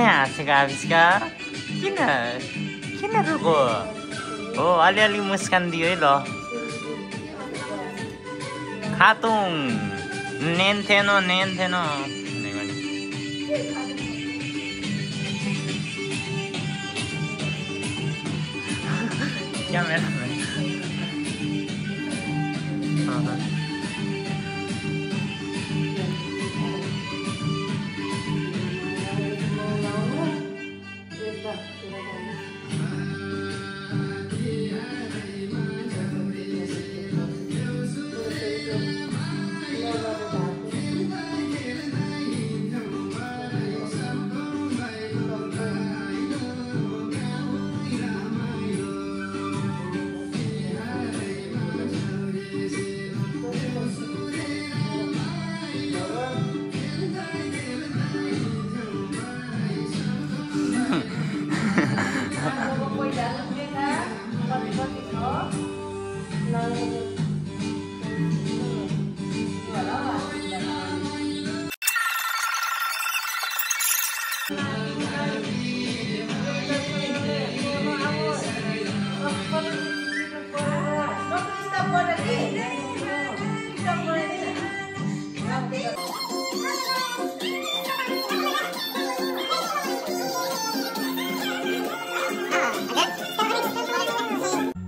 हाँसेको आविष्कार किन किन रोको हो अलिअलि मुस्कान दियो है ल खातुङ नेन थिएन क्यामेरा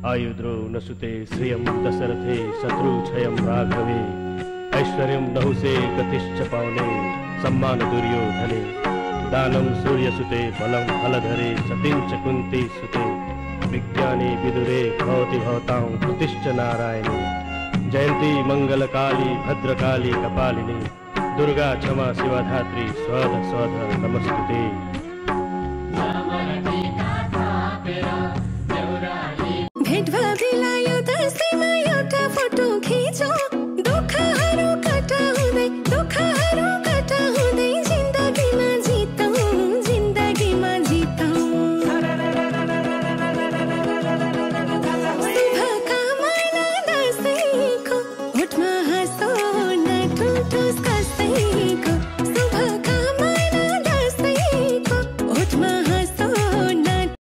आयुद्रो न सुते श्रियं दशरथे शत्रु क्षयं राघवे ऐश्वर्यं नहुसे गतिश्च पावने सम्मान दुर्योधने दानं सूर्यसुते बलं फलधरे सतीं च कुन्ती सुते विज्ञाने विदुरे भवति भवतां कृतिश्च नारायणे जयन्ती मंगलकाली भद्रकाली कपालिनी दुर्गा क्षमा शिवधात्री स्वध स्वध नमस्तुते। भेट भएला यो दसैँमा एउटा